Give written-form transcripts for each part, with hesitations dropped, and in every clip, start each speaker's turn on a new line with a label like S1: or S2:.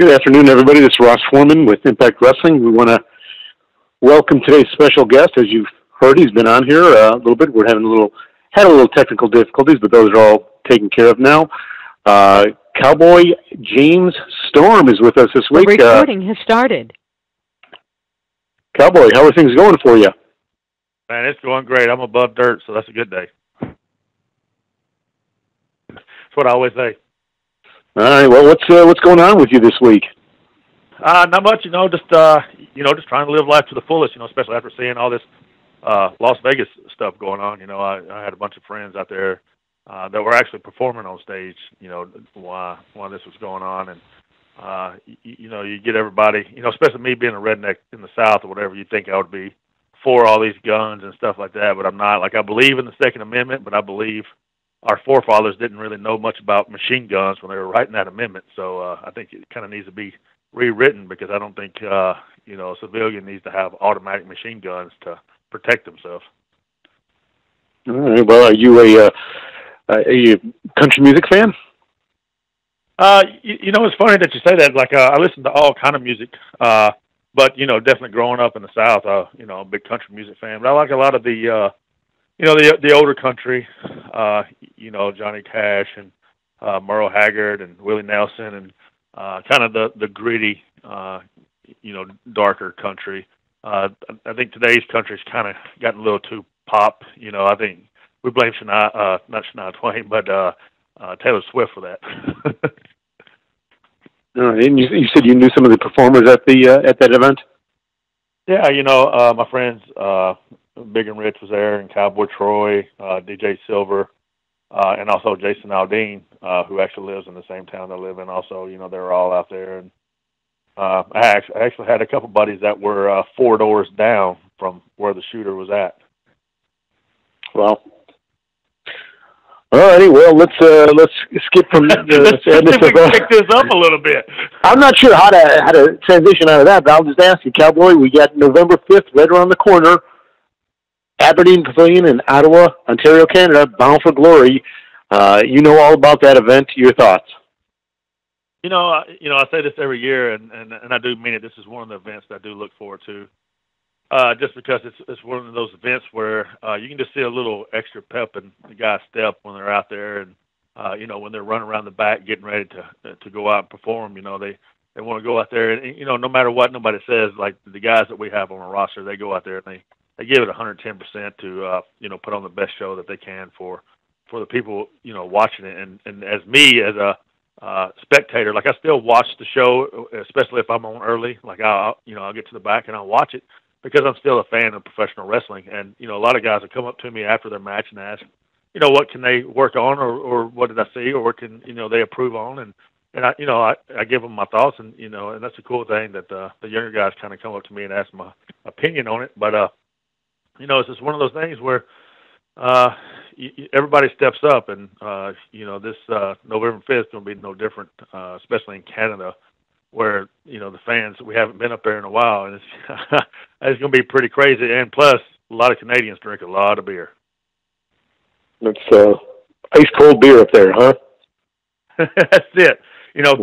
S1: Good afternoon, everybody. This is Ross Foreman with IMPACT Wrestling. We want to welcome today's special guest. As you've heard, he's been on here a little bit. We're having had a little technical difficulties, but those are all taken care of now. Cowboy James Storm is with us this week.
S2: The recording has started.
S1: Cowboy, how are things going for you?
S3: Man, it's going great. I'm above dirt, so that's a good day. That's what I always say.
S1: All right. Well, what's going on with you this week?
S3: Not much, just trying to live life to the fullest, especially after seeing all this Las Vegas stuff going on. I had a bunch of friends out there that were actually performing on stage, while this was going on. And, you get everybody, especially me being a redneck in the South or whatever, you think I would be for all these guns and stuff like that, but I'm not. Like, I believe in the Second Amendment, but I believe our forefathers didn't really know much about machine guns when they were writing that amendment. So I think it kind of needs to be rewritten, because I don't think, a civilian needs to have automatic machine guns to protect themselves.
S1: All right. Well, are you a country music fan?
S3: It's funny that you say that. Like, I listen to all kind of music, but, definitely growing up in the South, a big country music fan. But I like a lot of the older country, Johnny Cash and Merle Haggard and Willie Nelson, and kind of the gritty, darker country. I think today's country's kind of gotten a little too pop. I think we blame not Shania Twain, but Taylor Swift for that.
S1: And you said you knew some of the performers at that event?
S3: Yeah, my friends, Big and Rich was there, and Cowboy Troy, DJ Silver, and also Jason Aldean, who actually lives in the same town I live in. Also, they were all out there. And I actually had a couple buddies that were 4 doors down from where the shooter was at.
S1: Well, all righty. Well, let's skip from
S3: let's pick this up a little bit.
S1: I'm not sure how to transition out of that, but I'll just ask you, Cowboy. We got November 5th right around the corner. Aberdeen Pavilion in Ottawa, Ontario, Canada, Bound for Glory. You know all about that event. Your thoughts?
S3: I say this every year, and I do mean it. This is one of the events that I do look forward to, just because it's one of those events where you can just see a little extra pep in the guy's step when they're out there, and when they're running around the back getting ready to go out and perform. They want to go out there, and no matter what nobody says, like the guys that we have on our roster, they go out there and they give it 110% to put on the best show that they can for the people watching it. And as me as a spectator, like, I still watch the show, especially if I'm on early. Like, I'll get to the back and I'll watch it, because I'm still a fan of professional wrestling. And a lot of guys will come up to me after their match and ask, what can they work on, or what did I see, or what can they improve on, and I give them my thoughts, and and that's a cool thing that the younger guys kind of come up to me and ask my opinion on it. But it's just one of those things where everybody steps up, and this November 5th is going to be no different, especially in Canada, where the fans, we haven't been up there in a while, and it's going to be pretty crazy. And plus, a lot of Canadians drink a lot of beer.
S1: It's ice cold beer up there, huh?
S3: That's it.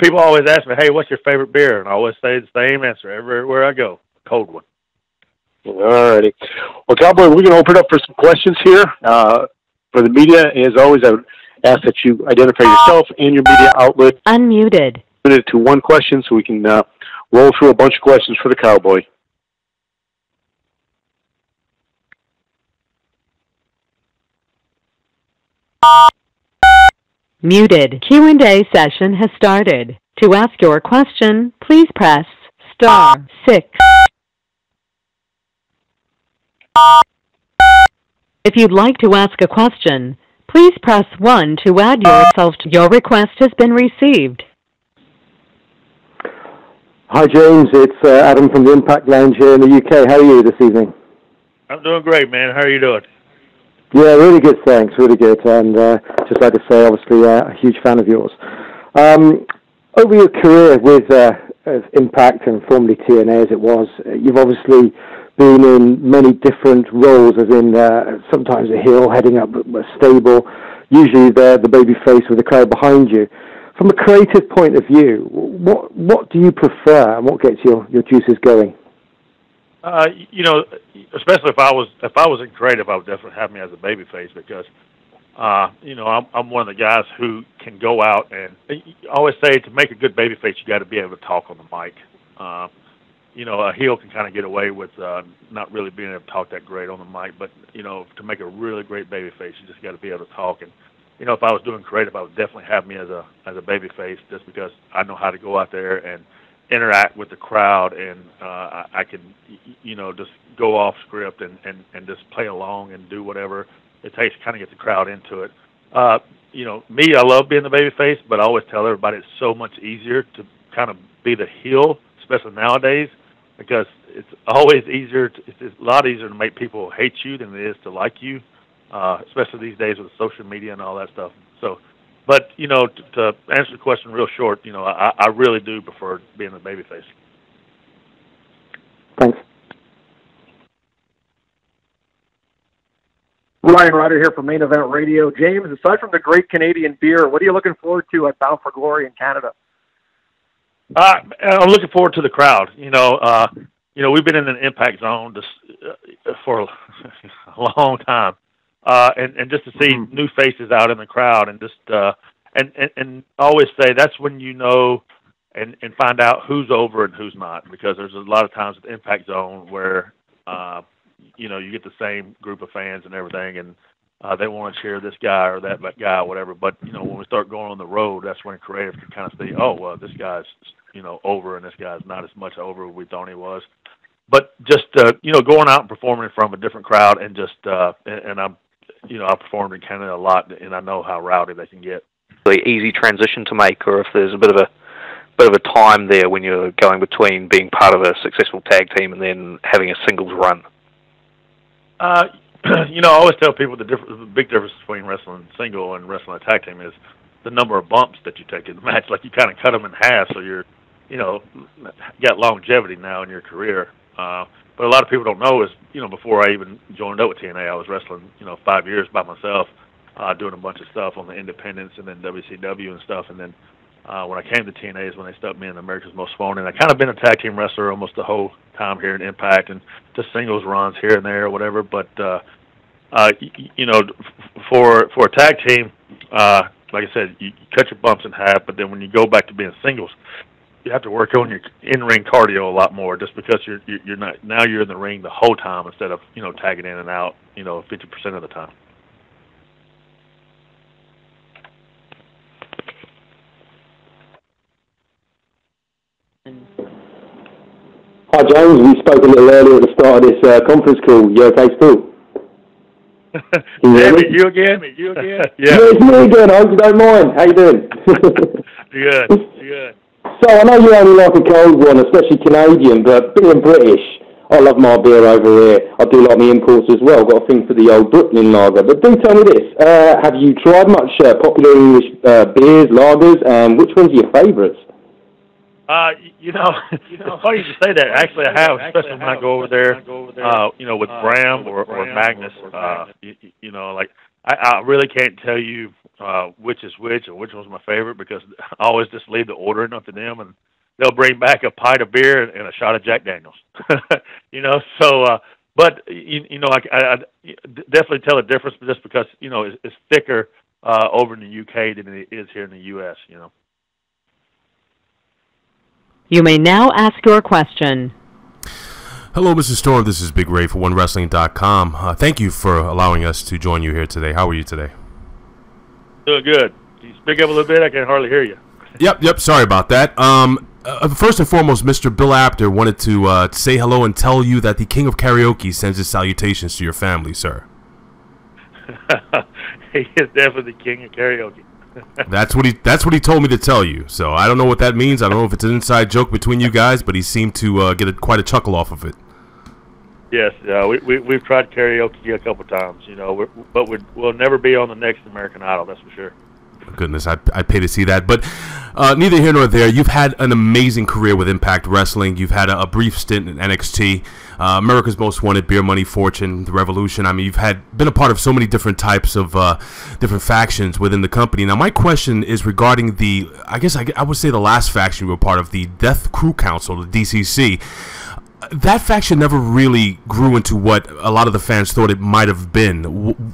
S3: People always ask me, "Hey, what's your favorite beer?" And I always say the same answer everywhere I go: cold one.
S1: All righty. Well, Cowboy, we're going to open it up for some questions here. For the media, as always, I would ask that you identify yourself and your media outlet.
S2: Unmuted.
S1: Limit it to one question so we can roll through a bunch of questions for the Cowboy.
S2: Muted. Q&A session has started. To ask your question, please press *6. If you'd like to ask a question, please press 1 to add yourself to your request has been received.
S4: Hi, James. It's Adam from the Impact Lounge here in the UK. How are you this evening?
S3: I'm doing great, man. How are you doing?
S4: Yeah, really good, thanks. Really good. And just like to say, obviously, a huge fan of yours. Over your career with Impact and formerly TNA as it was, you've obviously been in many different roles, as in sometimes a heel heading up a stable, usually the baby face with the crowd behind you. from a creative point of view, what do you prefer, and what gets your juices going?
S3: Especially if I was in creative, I would definitely have me as a babyface because, I'm one of the guys who can go out and I always say to make a good babyface, you got to be able to talk on the mic. A heel can kind of get away with not really being able to talk that great on the mic, but to make a really great babyface, you just got to be able to talk. And if I was doing creative, I would definitely have me as a babyface, just because I know how to go out there and interact with the crowd, and I can just go off script and just play along and do whatever it takes to kind of get the crowd into it. Me, I love being the babyface, but I always tell everybody it's so much easier to kind of be the heel, especially nowadays, because it's always easier. It's a lot easier to make people hate you than it is to like you, especially these days with social media and all that stuff. So, but to answer the question real short, I really do prefer being the babyface.
S4: Thanks.
S5: Ryan Ryder here from Main Event Radio. James, aside from the great Canadian beer, what are you looking forward to at Bound for Glory in Canada?
S3: I'm looking forward to the crowd. We've been in an impact zone for a long time, and just to see new faces out in the crowd, and just and always say that's when and find out who's over and who's not, because there's a lot of times at the impact zone where you get the same group of fans and everything, and they want to cheer this guy or that guy or whatever. But when we start going on the road, that's when creative can kind of see, oh well, this guy's over, and this guy's not as much over as we thought he was. But just going out and performing from a different crowd, and just and I performed in Canada a lot, and I know how rowdy they can get.
S6: Really easy transition to make, or if there's a bit of a time there when you're going between being part of a successful tag team and then having a singles run.
S3: I always tell people the big difference between wrestling single and wrestling a tag team is the number of bumps that you take in the match. Like, you kind of cut them in half, so you're, got longevity now in your career. But a lot of people don't know is, before I even joined up with TNA, I was wrestling, 5 years by myself, doing a bunch of stuff on the independents and then WCW and stuff. And then when I came to TNA is when they stuck me in America's Most Wanted. And I kind of been a tag team wrestler almost the whole time here in Impact, and just singles runs here and there or whatever. But, for a tag team, like I said, you cut your bumps in half, but then when you go back to being singles, you have to work on your in-ring cardio a lot more, just because you're not, now you're in the ring the whole time instead of, tagging in and out, 50% of the time.
S4: Hi James, we spoke a little earlier at the start of this conference call. You okay still?
S3: You again? Yeah.
S4: It's me again. I hope you don't mind. How you doing?
S3: Good.
S4: So I know you only like a cold one, especially Canadian, but being British, I love my beer over here. I do like my imports as well. Got a thing for the old Brooklyn lager. But do tell me this: have you tried much popular English beers, lagers, and which ones are your favourites?
S3: It's funny you say that. Actually, I have, especially when I go over there, with Bram or Magnus. I really can't tell you which is which or which one's my favorite, because I always just leave the ordering up to them, and they'll bring back a pint of beer and a shot of Jack Daniels. But I definitely tell a difference, just because it's thicker over in the UK than it is here in the US.
S2: You may now ask your question.
S7: Hello, Mr. Storm. This is Big Ray for OneWrestling.com. Thank you for allowing us to join you here today. How are you today?
S3: Doing good. Can you speak up a little bit? I can hardly hear you.
S7: Yep. Sorry about that. First and foremost, Mr. Bill Apter wanted to say hello and tell you that the King of Karaoke sends his salutations to your family, sir.
S3: He is definitely the King of Karaoke.
S7: That's what he told me to tell you. So I don't know what that means. I don't know if it's an inside joke between you guys, but he seemed to get quite a chuckle off of it.
S3: Yes, we've tried karaoke a couple times, but we'll never be on the next American Idol, that's for sure.
S7: Goodness, I'd pay to see that. But neither here nor there. You've had an amazing career with Impact Wrestling. You've had a brief stint in NXT. America's Most Wanted, Beer Money Fortune, The Revolution. I mean, you've been a part of so many different types of different factions within the company. Now, my question is regarding I would say the last faction you were part of, the Death Crew Council, the D.C.C. That faction never really grew into what a lot of the fans thought it might have been.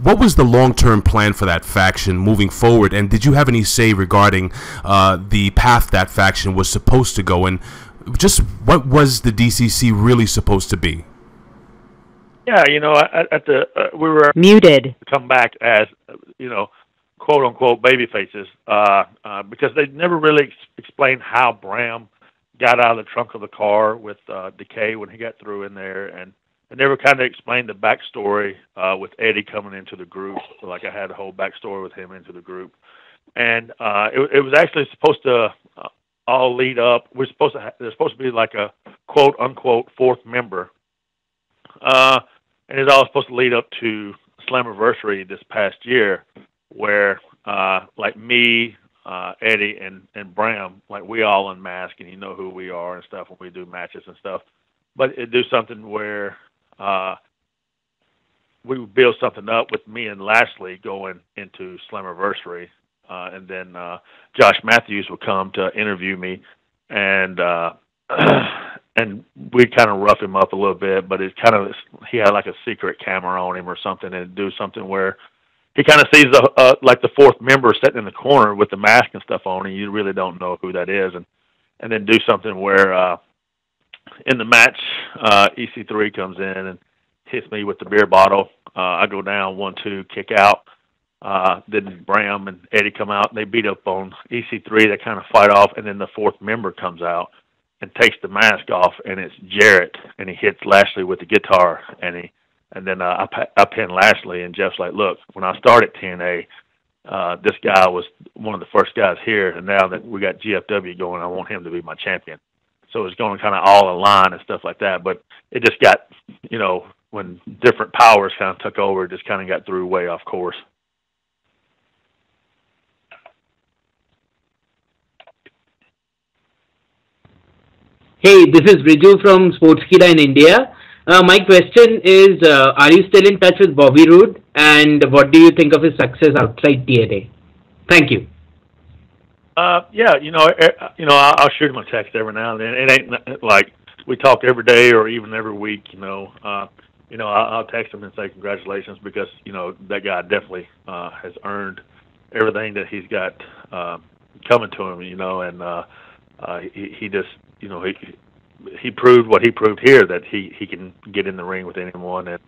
S7: What was the long-term plan for that faction moving forward, and did you have any say regarding the path that faction was supposed to go, and just what was the D.C.C. really supposed to be?
S3: Yeah, we were
S2: Muted.
S3: come back as, quote-unquote baby faces, because they never really explained how Bram got out of the trunk of the car with Decay when he got through in there, and I never kind of explained the backstory with Eddie coming into the group. So, like, I had a whole backstory with him into the group, and it was actually supposed to all lead up. There's supposed to be like a quote unquote fourth member, and it's all supposed to lead up to Slammiversary this past year, where like me, Eddie and Bram, like, we all unmask and you know who we are and stuff when we do matches and stuff. But it do something where we would build something up with me and Lashley going into Slammiversary, and then Josh Matthews would come to interview me, and and we'd kind of rough him up a little bit, but he had like a secret camera on him or something, and do something where he kind of sees like the fourth member sitting in the corner with the mask and stuff on, and you really don't know who that is, and then do something where in the match EC3 comes in and hits me with the beer bottle. I go down 1-2, kick out. Then Bram and Eddie come out and they beat up on EC3. They kind of fight off, and then the fourth member comes out and takes the mask off, and it's Jarrett, and he hits Lashley with the guitar, and then I pin Lashley, and Jeff's like, look, when I started TNA, this guy was one of the first guys here, and now that we got GFW going, I want him to be my champion. So it's going kind of all in line and stuff like that, but it just got, when different powers kind of took over, it just kind of got threw way off course.
S8: Hey, this is Riju from Sportskeeda in India. My question is, are you still in touch with Bobby Roode, and what do you think of his success outside TNA? Thank you.
S3: Yeah, I'll shoot him a text every now and then. It ain't like we talk every day or even every week. I'll text him and say congratulations, because that guy definitely has earned everything that he's got coming to him. And he just he proved what he proved here, that he can get in the ring with anyone, and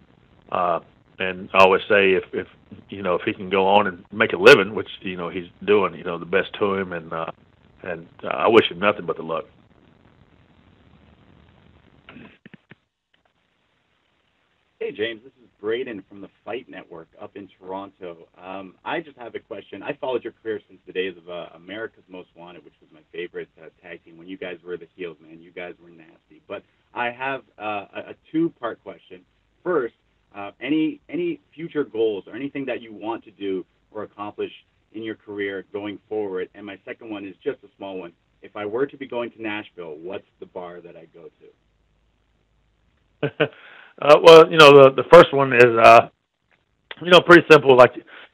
S3: I always say if he can go on and make a living, which he's doing, the best to him, and I wish him nothing but the luck.
S9: Hey James, this is Braden from the Fight Network up in Toronto. I just have a question. I followed your career since the days of America's Most Wanted, which was my favorite tag team. When you guys were the heels, man, you guys were nasty. But I have a two-part question. First, any future goals or anything that you want to do or accomplish in your career going forward? And my second one is just a small one. If I were to be going to Nashville, what's the bar that I go to?
S3: Well, the first one is, pretty simple. Like,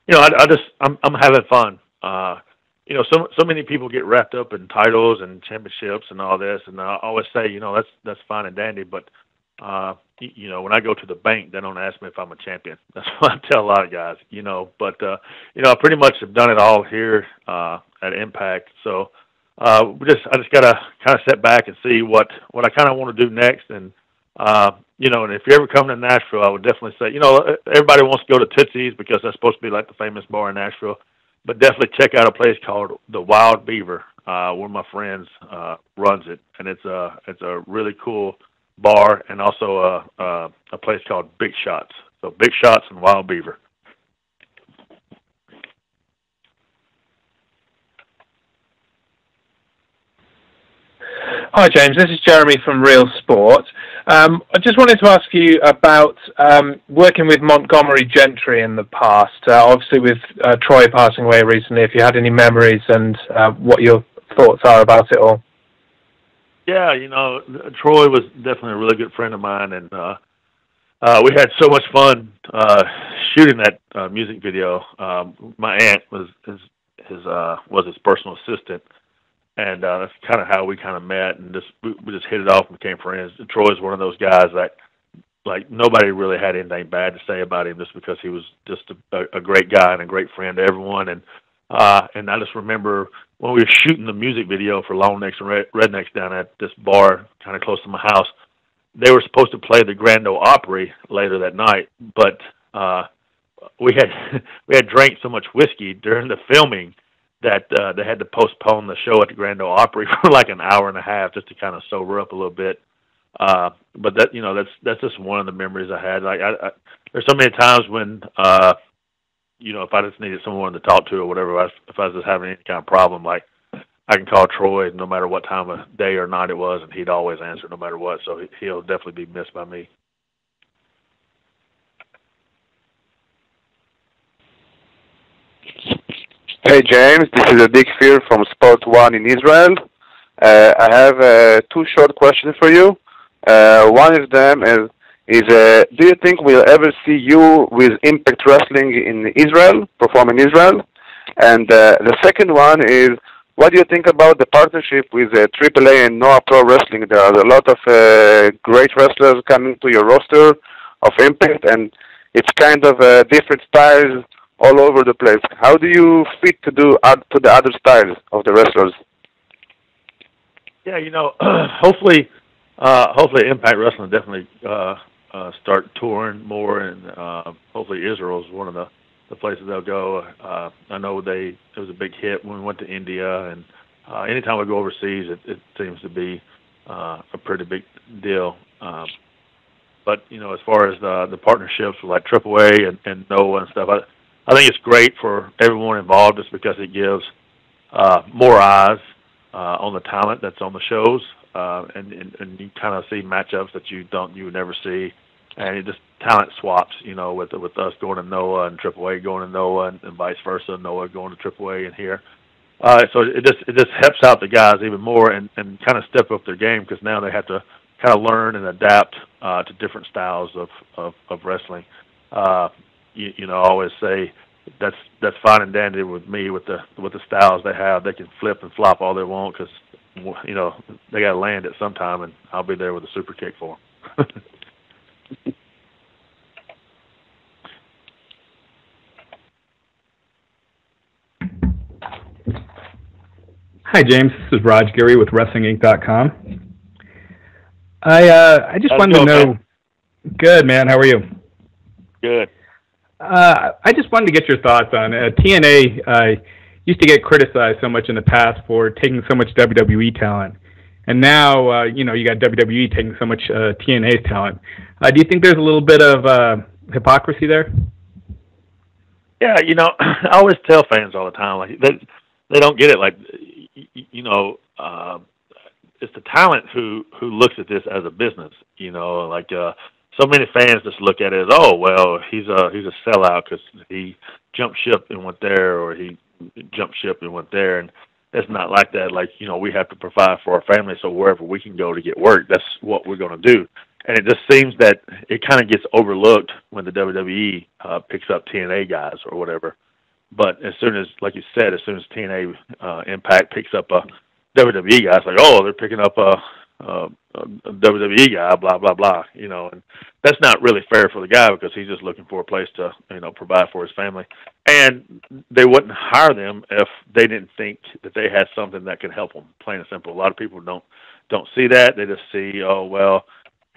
S3: I'm having fun. So many people get wrapped up in titles and championships and all this, and I always say, that's fine and dandy, but when I go to the bank, they don't ask me if I'm a champion. That's what I tell a lot of guys, But I pretty much have done it all here at Impact. So I just gotta kind of sit back and see what I kind of want to do next, and and if you ever come to Nashville, I would definitely say, everybody wants to go to Tootsie's because that's supposed to be like the famous bar in Nashville, but definitely check out a place called the Wild Beaver. One of my friends runs it, and it's a really cool bar, and also a place called Big Shots. So Big Shots and Wild Beaver.
S10: Hi James, this is Jeremy from Real Sport. I just wanted to ask you about working with Montgomery Gentry in the past, obviously with Troy passing away recently, if you had any memories and what your thoughts are about it all.
S3: Yeah, Troy was definitely a really good friend of mine, and we had so much fun shooting that music video. My aunt was his personal assistant, and that's kind of how we kind of met, and we just hit it off and became friends. And Troy's one of those guys that, like, nobody really had anything bad to say about him just because he was just a great guy and a great friend to everyone. And I just remember when we were shooting the music video for Long Necks and Rednecks down at this bar kind of close to my house, they were supposed to play the Grand Ole Opry later that night, but we had drank so much whiskey during the filming that they had to postpone the show at the Grand Ole Opry for like an hour and a half just to kind of sober up a little bit. But that's just one of the memories I had. Like there's so many times when if I just needed someone to talk to or whatever, if I was just having any kind of problem, like I can call Troy no matter what time of day or night it was, and he'd always answer no matter what. So he'll definitely be missed by me.
S11: Hey James, this is Dick Fear from Sport One in Israel. I have two short questions for you. One of them is do you think we'll ever see you with Impact Wrestling in Israel, perform in Israel? And the second one is, what do you think about the partnership with AAA and Noah Pro Wrestling? There are a lot of great wrestlers coming to your roster of Impact, and it's kind of different styles all over the place. How do you fit to the other styles of the wrestlers?
S3: Yeah, hopefully Impact Wrestling definitely start touring more, and hopefully Israel is one of the places they'll go. I know it was a big hit when we went to India, and anytime we go overseas, it seems to be a pretty big deal. But as far as the partnerships with like AAA and Noah and stuff, I think it's great for everyone involved just because it gives more eyes on the talent that's on the shows, and you kind of see matchups that you would never see, and it just talent swaps, with us going to Noah and AAA going to Noah and vice versa, Noah going to AAA and here. So it just helps out the guys even more and kind of step up their game, because now they have to kind of learn and adapt to different styles of wrestling. I always say that's fine and dandy with me with the styles they have. They can flip and flop all they want because they got to land at some time, and I'll be there with a super kick for them.
S12: Hi, James. This is Raj Giri with WrestlingInc.com. I just wanted to know. Man? Good, man. How are you?
S3: Good.
S12: I just wanted to get your thoughts on TNA. Used to get criticized so much in the past for taking so much WWE talent, and now you got WWE taking so much TNA's talent. Do you think there's a little bit of hypocrisy there?
S3: Yeah, I always tell fans all the time, like they don't get it. Like, it's the talent who looks at this as a business. So many fans just look at it as, oh, well, he's a sellout because he jumped ship and went there, or he jumped ship and went there, and it's not like that. Like, we have to provide for our family, so wherever we can go to get work, that's what we're going to do. And it just seems that it kind of gets overlooked when the WWE picks up TNA guys or whatever. But as soon as, like you said, as soon as TNA Impact picks up a WWE guy, it's like, oh, they're picking up a WWE guy, blah, blah, blah, and that's not really fair for the guy because he's just looking for a place to, provide for his family. And they wouldn't hire them if they didn't think that they had something that could help them, plain and simple. A lot of people don't see that. They just see, oh, well,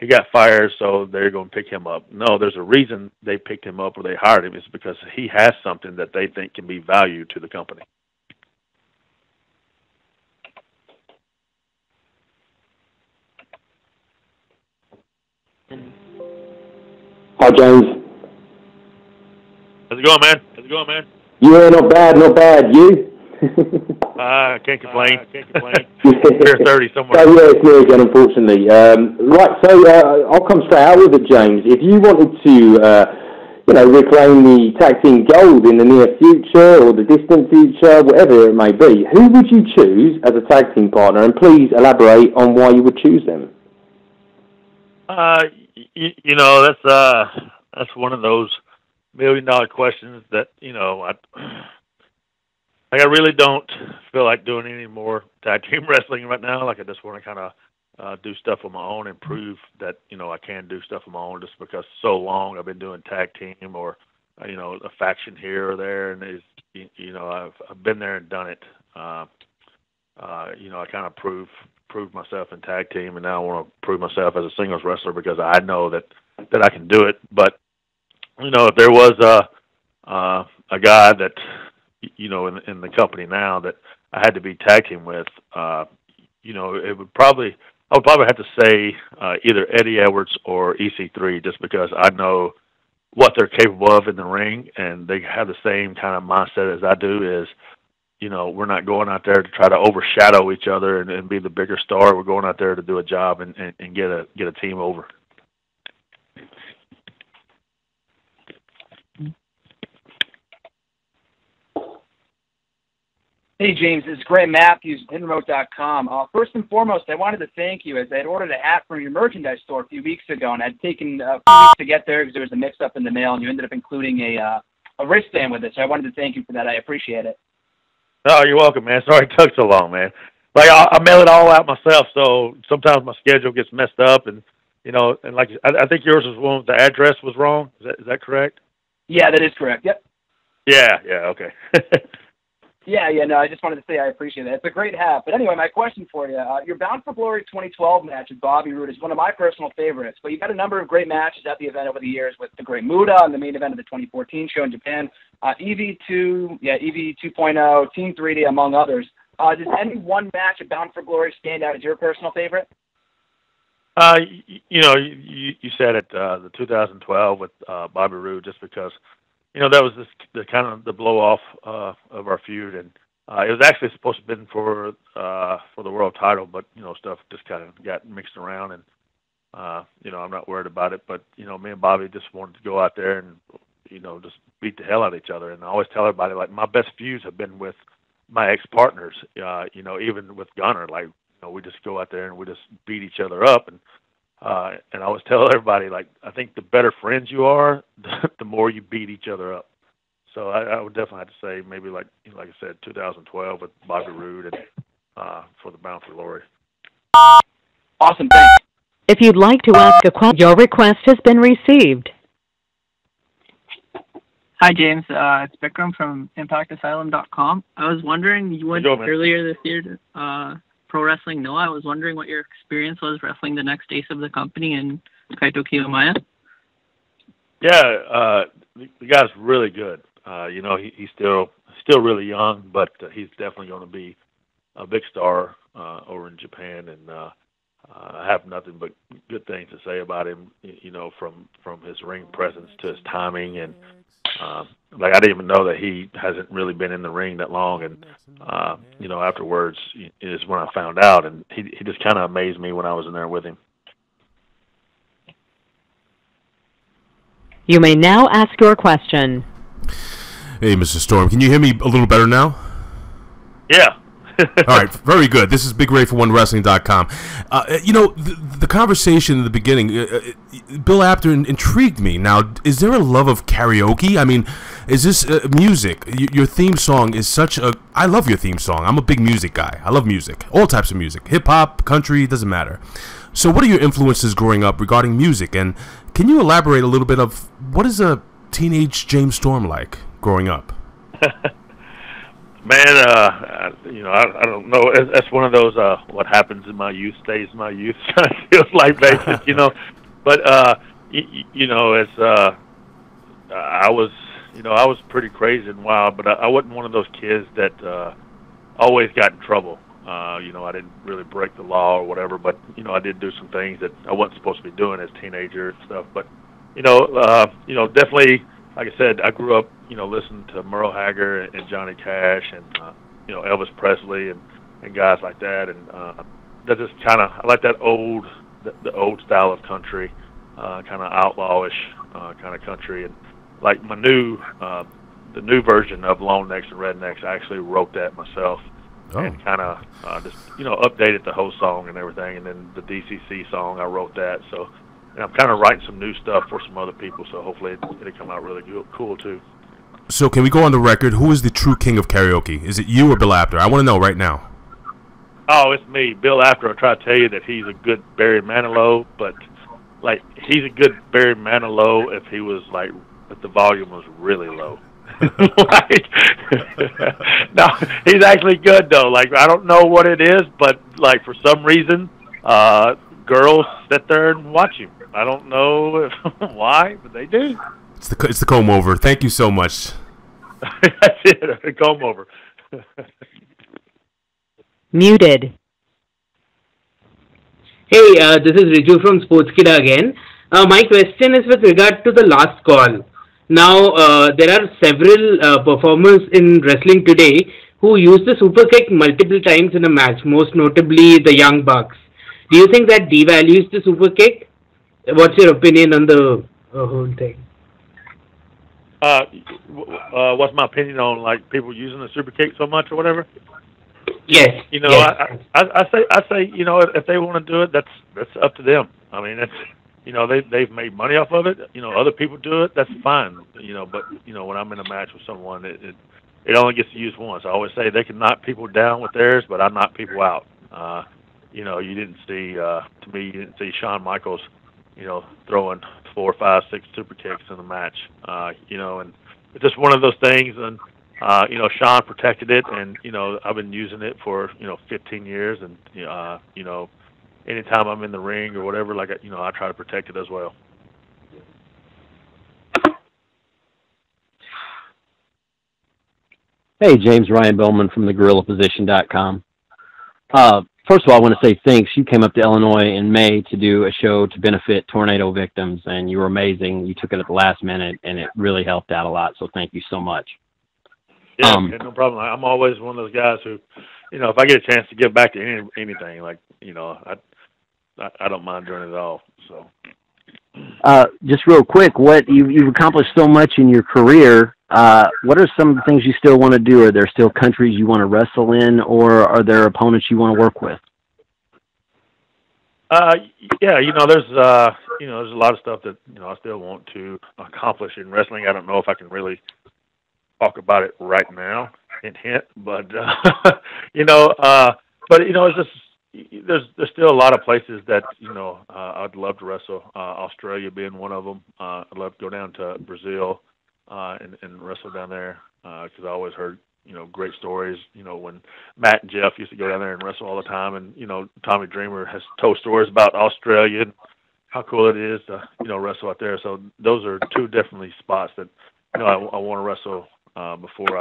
S3: he got fired, so they're going to pick him up. No, there's a reason they picked him up or they hired him. It's because he has something that they think can be value to the company.
S4: Hi, James.
S3: How's it going, man?
S4: Yeah, not bad. You?
S3: I can't complain. We're 30 somewhere.
S4: Oh, yeah, it's me again, unfortunately. Right, so I'll come straight out with it, James. If you wanted to, reclaim the tag team gold in the near future or the distant future, whatever it may be, who would you choose as a tag team partner? And please elaborate on why you would choose them.
S3: That's one of those $1 million questions that I really don't feel like doing any more tag team wrestling right now. Like I just want to kind of do stuff on my own and prove that I can do stuff on my own. Just because so long I've been doing tag team or a faction here or there, and I've been there and done it. I kind of proved myself in tag team, and now I want to prove myself as a singles wrestler because I know that I can do it. But if there was a guy that in the company now that I had to be tag team with, it would probably I would probably have to say either Eddie Edwards or EC3, just because I know what they're capable of in the ring, and they have the same kind of mindset as I do. Is we're not going out there to try to overshadow each other and be the bigger star. We're going out there to do a job and get a team over.
S13: Hey, James, this is Graham Matthews, Inroad.com. First and foremost, I wanted to thank you, as I had ordered a hat from your merchandise store a few weeks ago, and I'd taken a few weeks to get there because there was a mix-up in the mail, and you ended up including a wristband with it, so I wanted to thank you for that. I appreciate it.
S3: Oh, you're welcome, man. Sorry it took so long, man. Like, I mail it all out myself, so sometimes my schedule gets messed up, and, and like, I think yours was one, the address was wrong. Is that correct?
S13: Yeah, that is correct. Yep.
S3: Yeah, okay.
S13: No, I just wanted to say I appreciate it. It's a great hat. But anyway, my question for you, your Bound for Glory 2012 match with Bobby Roode is one of my personal favorites, but you've had a number of great matches at the event over the years with the Great Muta and the main event of the 2014 show in Japan, EV 2.0, Team 3D, among others. Does any one match of Bound for Glory stand out as your personal favorite?
S3: You said it, the 2012 with Bobby Roode, just because that was the kind of the blow off of our feud, and it was actually supposed to have been for the world title, but stuff just kind of got mixed around, and I'm not worried about it. But me and Bobby just wanted to go out there and just beat the hell out of each other. And I always tell everybody, like, my best feuds have been with my ex partners. Even with Gunner, like we just go out there and we just beat each other up, and I always tell everybody, like, I think the better friends you are, the more you beat each other up. So I would definitely have to say maybe like I said, 2012 with Bobby Roode and for the Bound for Glory.
S13: Awesome, thanks.
S2: If you'd like to ask a question, your request has been received.
S14: Hi, James. It's Bikram from ImpactAsylum.com. I was wondering, you went earlier this year to Pro Wrestling Noah. I was wondering what your experience was wrestling the next ace of the company in Kaito Kiyomaya.
S3: Yeah, the guy's really good. He's still really young, but he's definitely going to be a big star over in Japan, and I have nothing but good things to say about him. From his ring presence to his timing, and I didn't even know that he hasn't really been in the ring that long, and afterwards is when I found out, and he just kind of amazed me when I was in there with him.
S2: You may now ask your question.
S7: Hey, Mr. Storm, can you hear me a little better now?
S3: Yeah.
S7: All right, very good. This is Big Ray from OneWrestling.com. The conversation in the beginning, Bill Apter intrigued me. Now, is there a love of karaoke? I mean, is this music? Your theme song is such a... I love your theme song. I'm a big music guy. I love music. All types of music. Hip-hop, country, doesn't matter. So what are your influences growing up regarding music? And can you elaborate a little bit of what is a teenage James Storm like growing up?
S3: Man, I don't know. That's one of those what happens in my youth stays in my youth kind of feels like, basic, But it's I was pretty crazy and wild, but I wasn't one of those kids that always got in trouble. I didn't really break the law or whatever, but I did do some things that I wasn't supposed to be doing as a teenager and stuff. But definitely. Like I said, I grew up, listening to Merle Haggard and Johnny Cash and, Elvis Presley and guys like that. And that just kind of, I like that the old style of country, kind of outlawish kind of country. And like my new the new version of Long Necks and Rednecks, I actually wrote that myself.
S7: Oh.
S3: And kind of just updated the whole song and everything, and then the D.C.C song I wrote that. So, and I'm kind of writing some new stuff for some other people. So hopefully it'll come out really cool too.
S7: So can we go on the record? Who is the true king of karaoke? Is it you or Bill Apter? I want to know right now.
S3: Oh, it's me, Bill Apter. I try to tell you that he's a good Barry Manilow, but like he's a good Barry Manilow if he was like if the volume was really low. Like, no, he's actually good though. Like I don't know what it is, but like for some reason, girls sit there and watch him. I don't know why, but they do.
S7: It's the comb over. Thank you so much.
S3: That's it. The comb over.
S2: Muted.
S8: Hey, this is Riju from Sportskida again. My question is with regard to the last call. Now, there are several performers in wrestling today who use the super kick multiple times in a match, most notably the Young Bucks. Do you think that devalues the super kick? What's your opinion on the whole thing?
S3: What's my opinion on like people using the super kick so much or whatever?
S8: Yes.
S3: Yes. I say if they want to do it, that's up to them. I mean, it's they've made money off of it. Other people do it. That's fine. But when I'm in a match with someone, it only gets to use once. I always say they can knock people down with theirs, but I knock people out. You didn't see to me, you didn't see Shawn Michaels, throwing 4, 5, 6 super kicks in the match. And it's just one of those things. And Shawn protected it, and I've been using it for 15 years, and anytime I'm in the ring or whatever, like I try to protect it as well.
S15: Hey, James, Ryan Bellman from thegorillaposition.com. First of all, I want to say thanks. You came up to Illinois in May to do a show to benefit tornado victims, and you were amazing. You took it at the last minute, and it really helped out a lot, so thank you so much.
S3: Yeah, no problem. I'm always one of those guys who, if I get a chance to give back to anything, like, I don't mind doing it at all. So,
S15: just real quick, what you've accomplished so much in your career. What are some of the things you still want to do? Are there still countries you want to wrestle in, or are there opponents you want to work with?
S3: Yeah, there's a lot of stuff that I still want to accomplish in wrestling. I don't know if I can really talk about it right now, hint, but it's just there's still a lot of places that I'd love to wrestle. Australia being one of them. I'd love to go down to Brazil and wrestle down there because I always heard great stories. When Matt and Jeff used to go down there and wrestle all the time, and Tommy Dreamer has told stories about Australia and how cool it is to wrestle out there. So those are two definitely spots that I want to wrestle before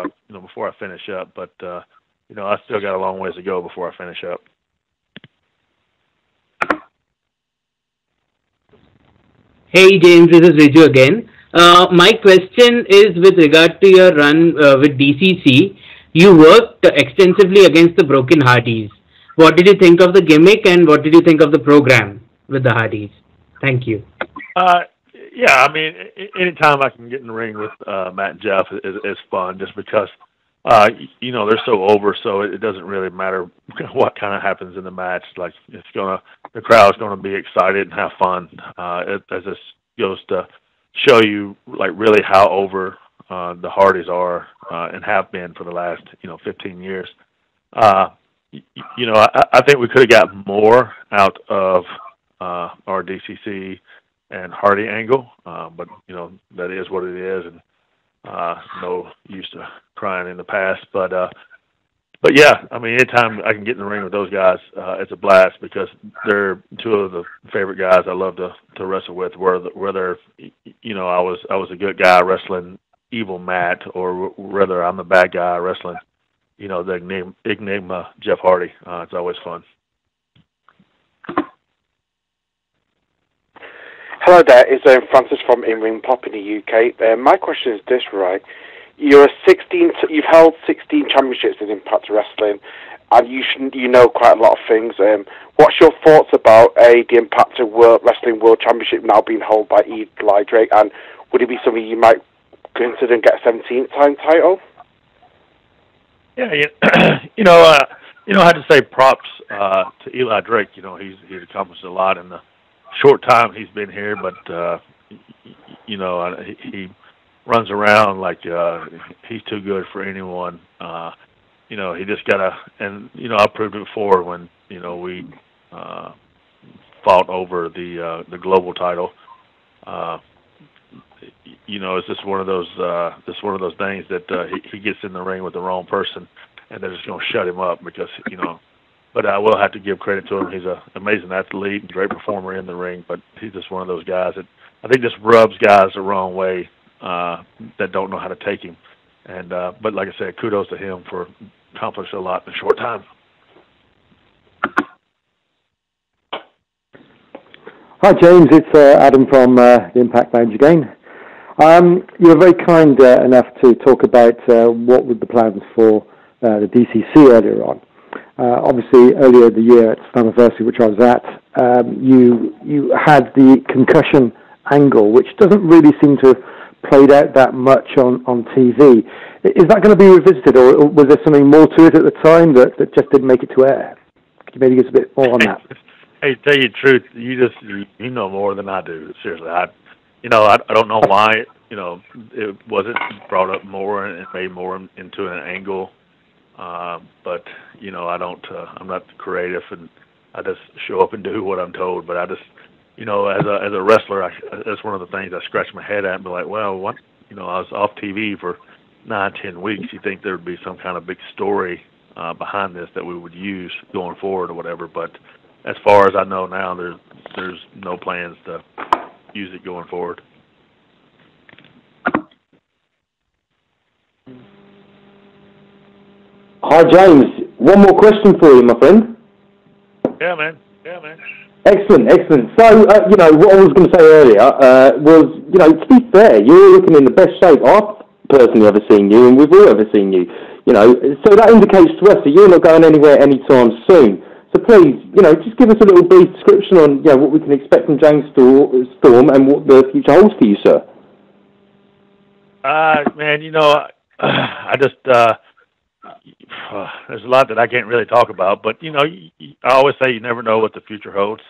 S3: I finish up. But I still got a long ways to go before I finish up.
S8: Hey James, this is Riju again. My question is with regard to your run with D.C.C. You worked extensively against the Broken Hardys. What did you think of the gimmick, and what did you think of the program with the Hardys? Thank you.
S3: Yeah, I mean, anytime I can get in the ring with Matt and Jeff is fun, just because they're so over, so it doesn't really matter what kind of happens in the match. Like the crowd's gonna be excited and have fun. As this goes to show you like really how over the Hardys are and have been for the last 15 years. I think we could have got more out of our D.C.C. and Hardy angle, but that is what it is, and no use to crying in the past. But yeah, I mean, anytime I can get in the ring with those guys, it's a blast because they're two of the favorite guys I love to wrestle with. Whether I was a good guy wrestling evil Matt, or whether I'm the bad guy wrestling the Enigma Jeff Hardy. It's always fun.
S16: Hello there, it's Francis from In-Ring Pop in the UK. My question is this, right? You've held 16 championships in Impact Wrestling, and you know quite a lot of things. What's your thoughts about the Impact Wrestling World Championship now being held by Eli Drake, and would it be something you might consider and get a 17th time title?
S3: Yeah, I have to say props to Eli Drake. He's accomplished a lot in the short time he's been here, but he runs around like he's too good for anyone. He just gotta, and I proved it before when we fought over the global title. It's just one of those things that he gets in the ring with the wrong person, and they're just gonna shut him up because But I will have to give credit to him. He's an amazing athlete and great performer in the ring, but he's just one of those guys that I think just rubs guys the wrong way that don't know how to take him. And but like I said, kudos to him for accomplishing a lot in a short time.
S4: Hi James, it's Adam from the Impact Lounge again. You were very kind enough to talk about what were the plans for the D.C.C. earlier on. Obviously, earlier in the year at Slammiversary, which I was at, you had the concussion angle, which doesn't really seem to have played out that much on TV. Is that going to be revisited, or was there something more to it at the time that just didn't make it to air? Could you maybe give us a bit more on that?
S3: Hey, to tell you the truth, you know more than I do. Seriously, I don't know why it wasn't brought up more and made more into an angle. But I'm not creative, and I just show up and do what I'm told. But I just, as a wrestler, that's one of the things I scratch my head at and be like, well, what? I was off TV for 9-10 weeks. You think there would be some kind of big story behind this that we would use going forward or whatever? But as far as I know now, there's no plans to use it going forward.
S17: Hi James, one more question for you, my friend.
S3: Yeah, man.
S17: Excellent. So, what I was going to say earlier was, to be fair, you're looking in the best shape I've personally ever seen you, and we've all ever seen you. So that indicates to us that you're not going anywhere anytime soon. So please, just give us a little brief description on, what we can expect from James Storm and what the future holds for you, sir.
S3: Man, I just there's a lot that I can't really talk about, but I always say you never know what the future holds.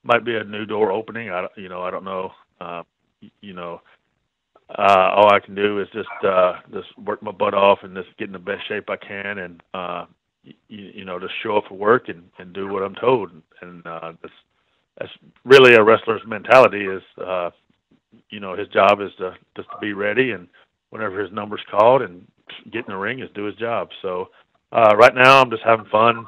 S3: Might be a new door opening. I don't know. All I can do is just work my butt off and just get in the best shape I can, and just show up for work and do what I'm told. And that's really a wrestler's mentality. Is his job is to just to be ready, and whenever his number's called and get in the ring is do his job. So right now I'm just having fun,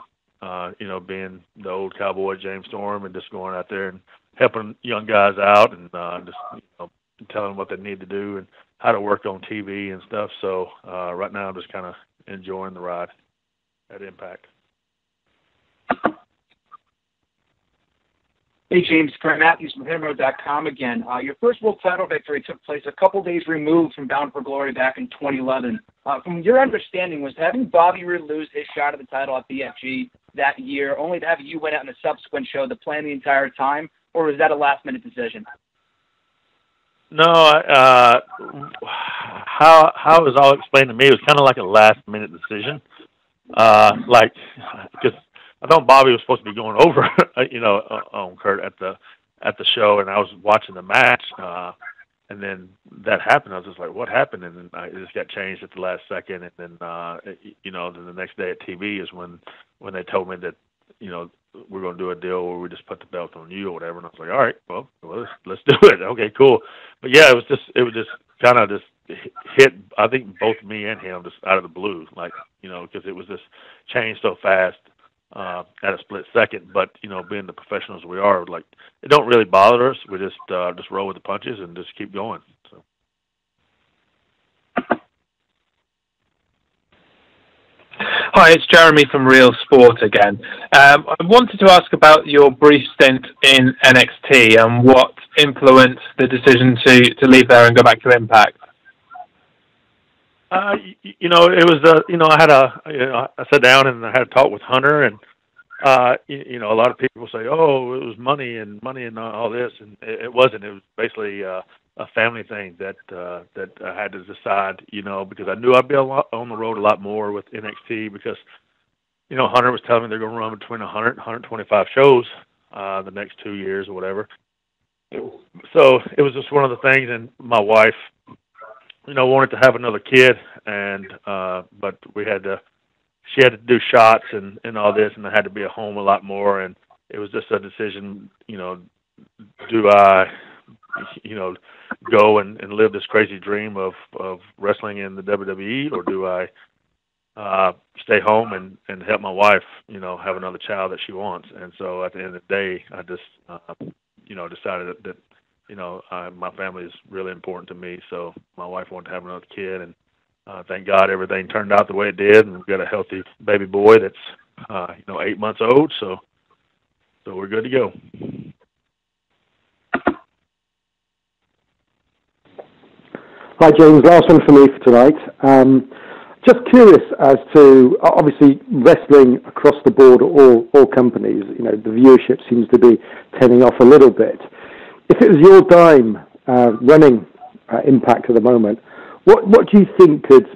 S3: being the old Cowboy James Storm and just going out there and helping young guys out and just telling them what they need to do and how to work on TV and stuff. So right now I'm just kind of enjoying the ride at Impact.
S13: Hey, James, Grant Matthews from Himro.com again. Your first world title victory took place a couple days removed from Bound for Glory back in 2011. From your understanding, was having Bobby Roode lose his shot at the title at BFG that year, only to have you win out in the subsequent show, the plan the entire time, or was that a last-minute decision?
S3: No, how it was all explained to me, it was kind of like a last-minute decision. Because I thought Bobby was supposed to be going over, on Kurt at the show, and I was watching the match, and then that happened. I was just like, "What happened?" And then it just got changed at the last second, and then then the next day at TV is when they told me that we're going to do a deal where we just put the belt on you or whatever, and I was like, "All right, well let's do it." Okay, cool. But yeah, it was just kind of just hit. I think both me and him just out of the blue, because it was just changed so fast. At a split second, but being the professionals we are, it don't really bother us. We just roll with the punches and just keep going. So.
S10: Hi, it's Jeremy from Real Sport again. I wanted to ask about your brief stint in NXT and what influenced the decision to leave there and go back to Impact.
S3: It was I sat down and I had a talk with Hunter, and a lot of people say, "Oh, it was money and all this," and it wasn't. It was basically a family thing that I had to decide, because I knew I'd be on the road a lot more with NXT because, Hunter was telling me they're going to run between 100 and 125 shows the next 2 years or whatever. So it was just one of the things, and my wife, wanted to have another kid, and but she had to do shots and all this, and I had to be at home a lot more, and it was just a decision, do I, go and live this crazy dream of wrestling in the WWE, or do I stay home and help my wife, have another child that she wants? And so at the end of the day, I just, decided that, my family is really important to me. So my wife wanted to have another kid, and thank God everything turned out the way it did, and we've got a healthy baby boy that's, 8 months old. So we're good to go.
S4: Hi, James. Last one for me for tonight. Just curious as to, obviously, wrestling across the board, all companies, the viewership seems to be turning off a little bit. If it was your dime running Impact at the moment, what do you think could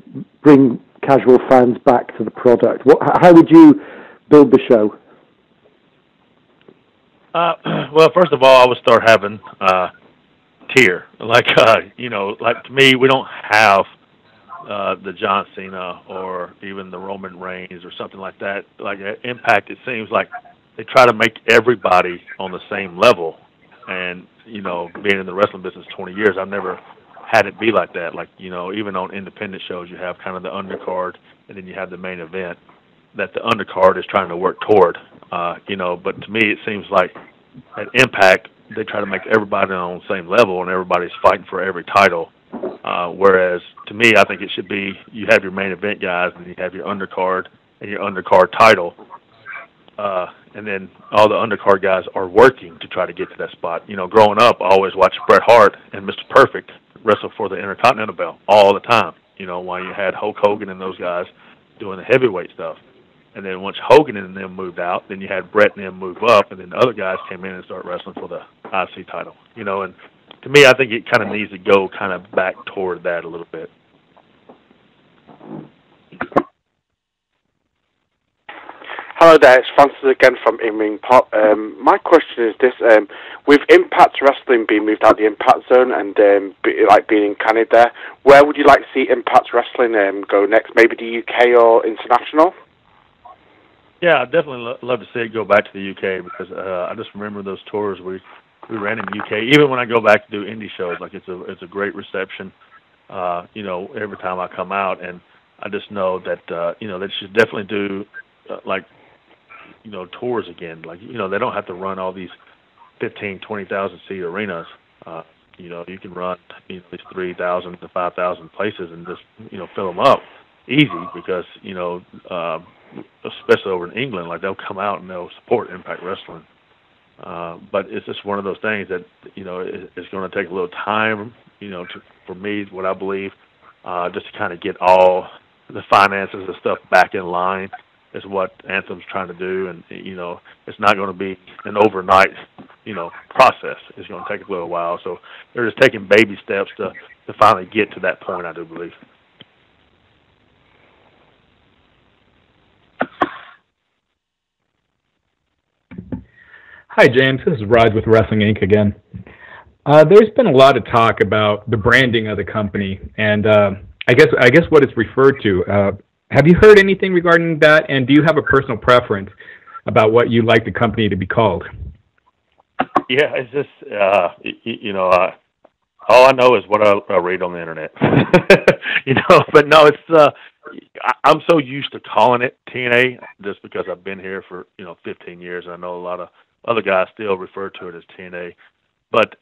S4: bring casual fans back to the product? How would you build the show?
S3: Well, first of all, I would start having tier. Like to me, we don't have the John Cena or even the Roman Reigns or something like that. Like at Impact, it seems like they try to make everybody on the same level. And, being in the wrestling business 20 years, I've never had it be like that. Like, even on independent shows, you have kind of the undercard, and then you have the main event that the undercard is trying to work toward. But to me, it seems like at Impact, they try to make everybody on the same level, and everybody's fighting for every title. Whereas, to me, I think it should be you have your main event guys, and you have your undercard and your undercard title. And then all the undercard guys are working to try to get to that spot. Growing up, I always watched Bret Hart and Mr. Perfect wrestle for the Intercontinental belt all the time, while you had Hulk Hogan and those guys doing the heavyweight stuff. And then once Hogan and them moved out, then you had Bret and them move up, and then the other guys came in and started wrestling for the IC title. And to me, I think it kind of needs to go kind of back toward that a little bit.
S16: Hello there, it's Francis again from In-Ring Pop. My question is this, with Impact Wrestling being moved out of the Impact Zone and being in Canada, where would you like to see Impact Wrestling go next? Maybe the UK or international?
S3: Yeah, I'd definitely love to see it go back to the UK because I just remember those tours we ran in the UK. Even when I go back to do indie shows, like it's a great reception, every time I come out, and I just know that, they should definitely do, tours again. Like, they don't have to run all these 15, 20,000 seat arenas. You can run these 3,000 to 5,000 places and just, fill them up easy because, especially over in England, like they'll come out and they'll support Impact Wrestling. But it's just one of those things that, it's going to take a little time, for me, what I believe, just to kind of get all the finances and stuff back in line is what Anthem's trying to do. And, it's not going to be an overnight, process. It's going to take a little while. So they're just taking baby steps to finally get to that point, I do believe.
S12: Hi, James. This is Raj with Wrestling Inc. again. There's been a lot of talk about the branding of the company, and I guess what it's referred to. Have you heard anything regarding that, and do you have a personal preference about what you'd like the company to be called?
S3: Yeah, it's just, all I know is what I read on the internet. But no, it's, I'm so used to calling it TNA just because I've been here for, 15 years, and I know a lot of other guys still refer to it as TNA. But,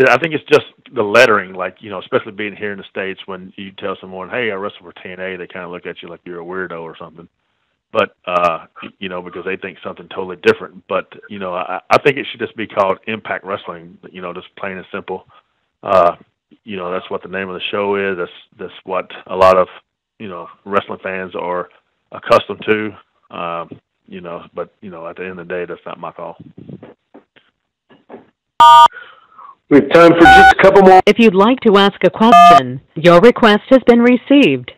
S3: I think it's just the lettering, like, especially being here in the States, when you tell someone, hey, I wrestle for TNA, they kind of look at you like you're a weirdo or something. But, because they think something totally different. But, I think it should just be called Impact Wrestling, just plain and simple. That's what the name of the show is. That's what a lot of, wrestling fans are accustomed to. But, at the end of the day, that's not my call.
S1: We have time for just a couple more.
S2: If you'd like to ask a question, your request has been received.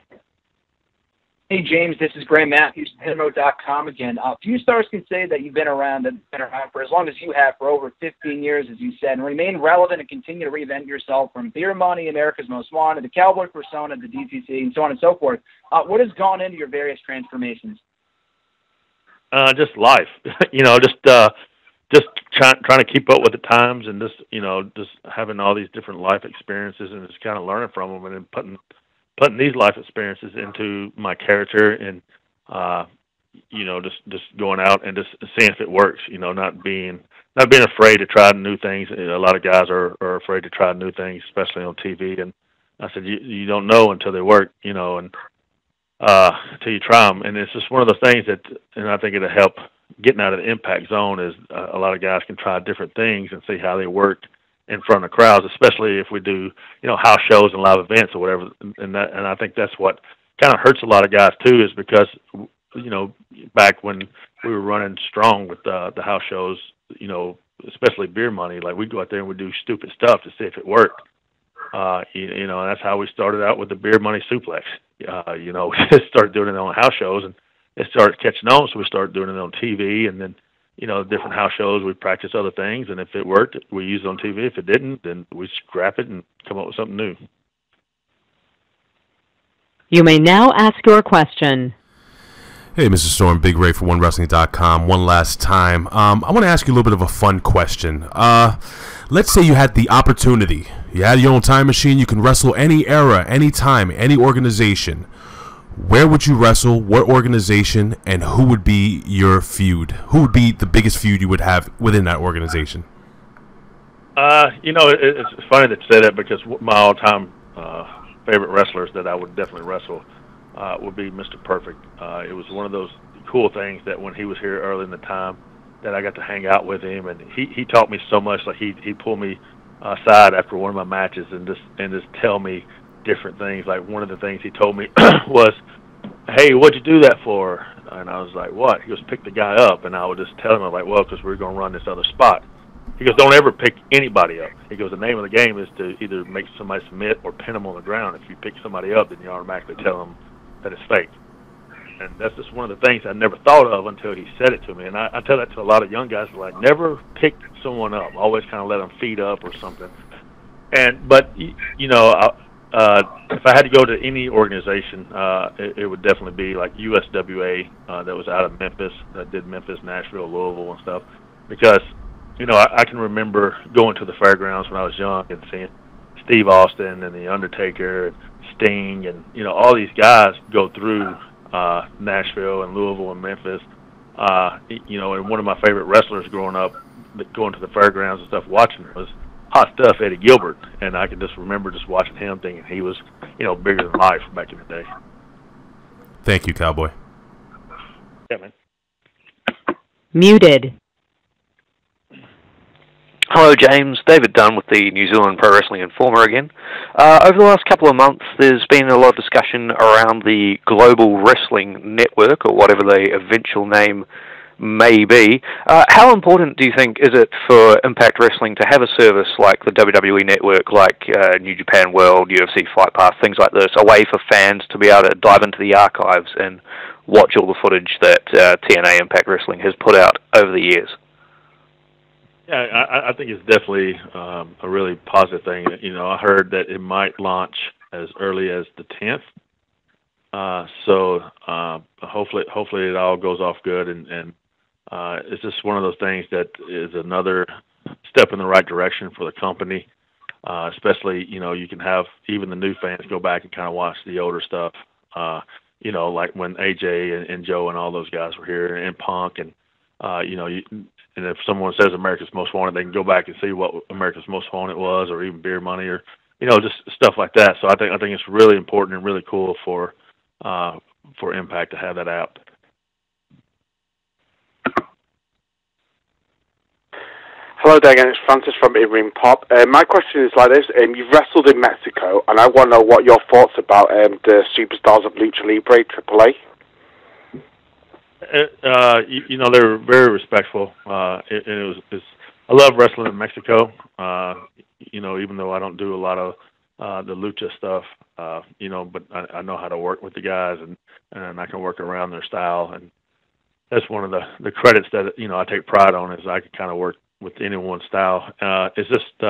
S13: Hey, James, this is Graham Matthews from Hitmo.com again. Few stars can say that you've been around for as long as you have, for over 15 years, as you said, and remain relevant and continue to reinvent yourself from Beer Money, America's Most Wanted, the Cowboy persona, the D.C.C, and so on and so forth. What has gone into your various transformations?
S3: Just life, just trying to keep up with the times, and just having all these different life experiences, and just kind of learning from them, and then putting these life experiences into my character, and just going out and just seeing if it works. Not being afraid to try new things. A lot of guys are afraid to try new things, especially on TV. And I said, you don't know until they work, and until you try them. And it's just one of those things and I think it'll help getting out of the impact zone. Is a lot of guys can try different things and see how they work in front of crowds, especially if we do, house shows and live events or whatever. And I think that's what kind of hurts a lot of guys too, is because, back when we were running strong with the house shows, especially Beer Money, like we'd go out there and we'd do stupid stuff to see if it worked. And that's how we started out with the Beer Money suplex. We just started doing it on house shows, and it started catching on, so we started doing it on TV, and then different house shows, we practice other things, and if it worked, we use it on TV. If it didn't, then we scrap it and come up with something new.
S2: You may now ask your question.
S7: Hey, Mr. Storm, Big Ray for OneWrestling.com. One last time. I want to ask you a little bit of a fun question. Let's say you had the opportunity. You had your own time machine. You can wrestle any era, any time, any organization. Where would you wrestle, what organization, and who would be your feud? Who would be the biggest feud you would have within that organization?
S3: It's funny that you say that, because my all-time favorite wrestlers that I would definitely wrestle would be Mr. Perfect. It was one of those cool things that when he was here early in the time that I got to hang out with him, and he taught me so much. Like he'd pull me aside after one of my matches and just tell me different things. Like one of the things he told me was, "Hey, what'd you do that for?" And I was like, "What?" He goes, "Pick the guy up." And I would just tell him, I'm like, "Well, because we're going to run this other spot." He goes, "Don't ever pick anybody up." He goes, "The name of the game is to either make somebody submit or pin them on the ground. If you pick somebody up, then you automatically tell them that it's fake." And that's just one of the things I never thought of until he said it to me. And I tell that to a lot of young guys, like, never pick someone up. Always kind of let them feed up or something. But if I had to go to any organization, it would definitely be like USWA, that was out of Memphis, that did Memphis, Nashville, Louisville, and stuff. Because, I can remember going to the fairgrounds when I was young and seeing Steve Austin and The Undertaker and Sting and, all these guys go through Nashville and Louisville and Memphis. And one of my favorite wrestlers growing up, going to the fairgrounds and stuff, watching it was Hot Stuff Eddie Gilbert, and I can just remember just watching him, thinking he was, bigger than life back in the day.
S7: Thank you, Cowboy.
S3: Yeah, man.
S2: Muted.
S6: Hello, James. David Dunn with the New Zealand Pro Wrestling Informer again. Over the last couple of months, there's been a lot of discussion around the Global Wrestling Network, or whatever the eventual name may be. How important do you think is it for Impact Wrestling to have a service like the WWE Network, like New Japan World, UFC Fight Pass, things like this, a way for fans to be able to dive into the archives and watch all the footage that TNA Impact Wrestling has put out over the years?
S3: Yeah, I think it's definitely a really positive thing. I heard that it might launch as early as the 10th. So hopefully it all goes off good, and it's just one of those things that is another step in the right direction for the company. Especially, you can have even the new fans go back and kind of watch the older stuff. Like when AJ and Joe and all those guys were here, and Punk, and and if someone says America's Most Wanted, they can go back and see what America's Most Wanted was, or even Beer Money, or just stuff like that. So I think it's really important and really cool for Impact to have that out.
S16: Hello there again, it's Francis from In-Ring Pop. My question is like this. You've wrestled in Mexico, and I want to know what your thoughts about the Superstars of Lucha Libre, AAA.
S3: They were very respectful. It's I love wrestling in Mexico. Even though I don't do a lot of the lucha stuff, but I know how to work with the guys, and I can work around their style, and that's one of the credits that I take pride on, is I can kind of work with anyone's style. It's just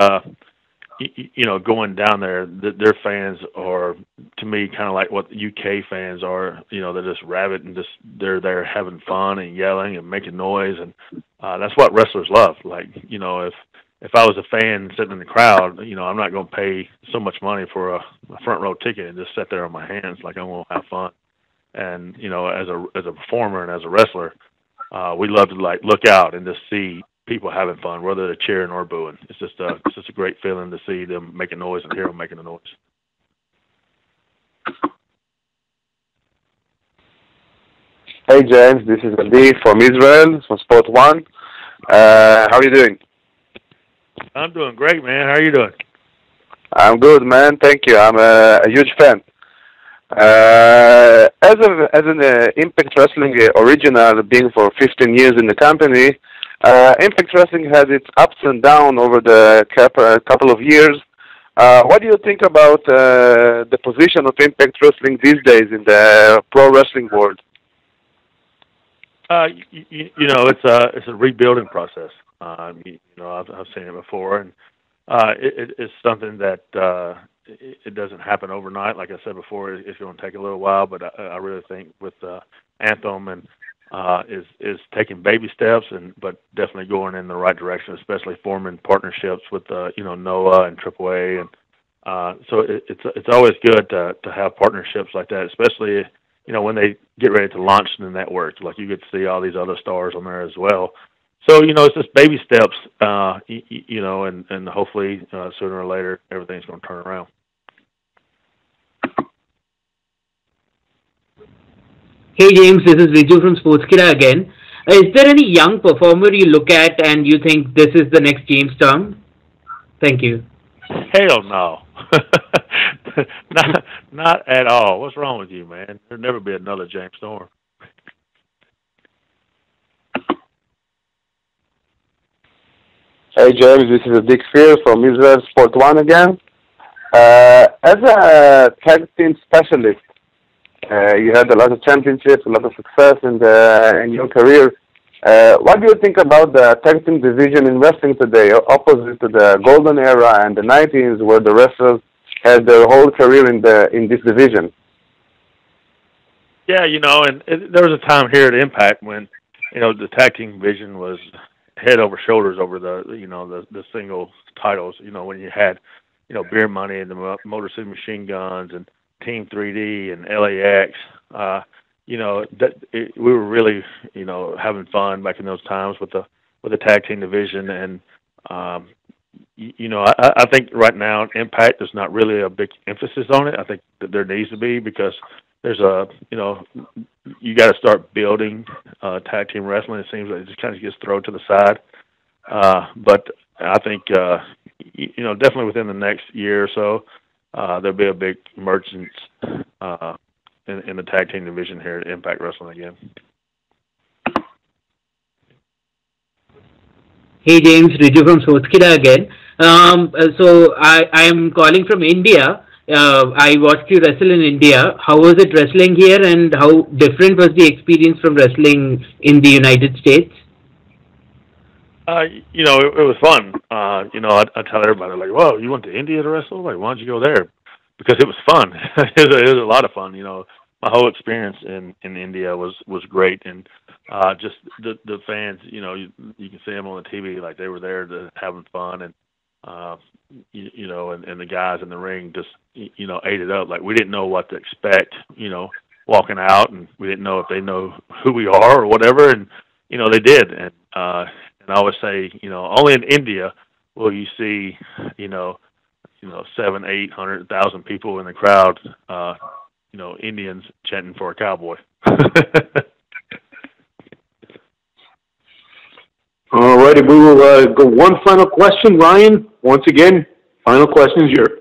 S3: going down there, their fans are, to me, kind of like what the UK fans are. They're just rabid and they're there having fun and yelling and making noise, and that's what wrestlers love. Like, if I was a fan sitting in the crowd, I'm not going to pay so much money for a front row ticket and just sit there on my hands. Like, I want to have fun. And as a performer and as a wrestler, we love to look out and just see people having fun, whether they're cheering or booing. It's just a great feeling to see them making noise and hear them making a noise.
S11: Hey James, this is Adi from Israel, from Sport One. How are you doing?
S3: I'm doing great, man. How are you doing?
S11: I'm good, man. Thank you. I'm a huge fan. As an Impact Wrestling original, being for 15 years in the company, Impact Wrestling had its ups and downs over the couple of years. What do you think about the position of Impact Wrestling these days in the pro wrestling world?
S3: It's a rebuilding process. I've seen it before, and it's something that it doesn't happen overnight. Like I said before, it's going to take a little while, but I really think with Anthem and is taking baby steps, but definitely going in the right direction, especially forming partnerships with Noah and AAA, and so it's always good to have partnerships like that, especially when they get ready to launch the network. Like, you get to see all these other stars on there as well. So it's just baby steps, and hopefully sooner or later everything's going to turn around.
S8: Hey James, this is Riju from Sportskida again. Is there any young performer you look at and you think this is the next James Storm? Thank you.
S3: Hell no. not at all. What's wrong with you, man? There'll never be another James Storm.
S11: Hey James, this is Dick Spear from Israel Sport One again. As a tag team specialist, you had a lot of championships, a lot of success in your career. What do you think about the tag team division in wrestling today, opposite to the golden era and the 90s, where the wrestlers had their whole career in this division?
S3: Yeah, and there was a time here at Impact when, the tag team division was head over shoulders over the single titles. When you had, Beer Money and the Motor City Machine Guns and Team 3D and LAX, we were really, having fun back in those times with the tag team division. And, I think right now Impact, there's not really a big emphasis on it. I think that there needs to be, because there's you got to start building tag team wrestling. It seems like it just kind of gets thrown to the side. But I think, definitely within the next year or so, there'll be a big emergence in the tag team division here at Impact Wrestling again.
S8: Hey James, Riju from Sportskida again. So I'm calling from India. I watched you wrestle in India. How was it wrestling here, and how different was the experience from wrestling in the United States?
S3: It was fun. I tell everybody, like, "Whoa, you went to India to wrestle? Like, why don't you go there?" Because it was fun. it was a lot of fun. My whole experience in India was great, and just the fans. You can see them on the TV, like they were there having fun, and and the guys in the ring just ate it up. Like, we didn't know what to expect. Walking out, and we didn't know if they know who we are or whatever, and they did, and I always say, only in India will you see, 700,000, 800,000 people in the crowd, Indians chanting for a cowboy.
S1: All righty, we will go one final question. Ryan, once again, final question is yours.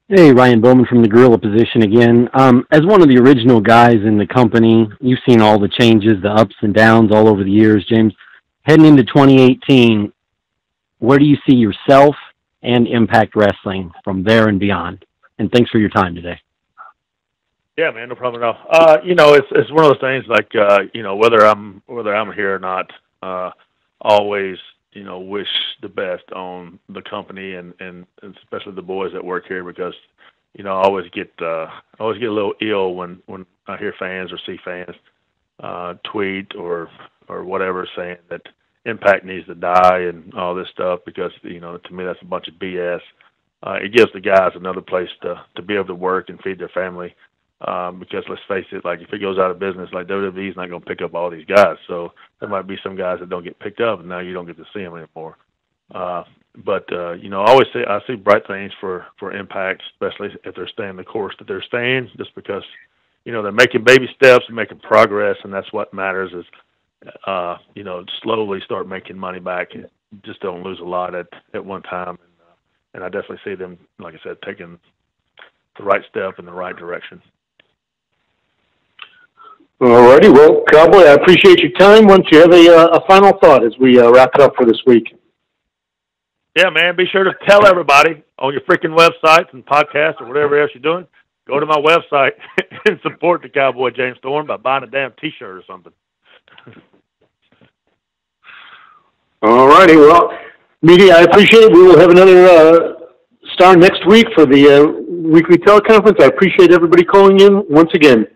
S15: Hey, Ryan Bowman from the Gorilla Position again. As one of the original guys in the company, you've seen all the changes, the ups and downs all over the years, James. Heading into 2018, where do you see yourself and Impact Wrestling from there and beyond? And thanks for your time today.
S3: Yeah, man, no problem at all. It's one of those things like whether I'm here or not, always wish the best on the company and especially the boys that work here because I always get a little ill when I hear fans or see fans tweet or whatever saying that Impact needs to die and all this stuff because to me that's a bunch of BS. It gives the guys another place to be able to work and feed their family. Because let's face it, like if it goes out of business, like WWE's not going to pick up all these guys. So there might be some guys that don't get picked up, and now you don't get to see them anymore. But I always say I see bright things for Impact, especially if they're staying the course that they're staying, just because they're making baby steps and making progress, and that's what matters. Is slowly start making money back, and just don't lose a lot at one time. And I definitely see them, like I said, taking the right step in the right direction.
S1: All righty. Well, Cowboy, I appreciate your time. Once you have a final thought as we wrap it up for this week.
S3: Yeah, man, be sure to tell everybody on your freaking websites and podcasts or whatever else you're doing, go to my website and support the Cowboy James Storm by buying a damn T-shirt or something.
S1: All righty. Well, media, I appreciate it. We will have another star next week for the weekly teleconference. I appreciate everybody calling in once again.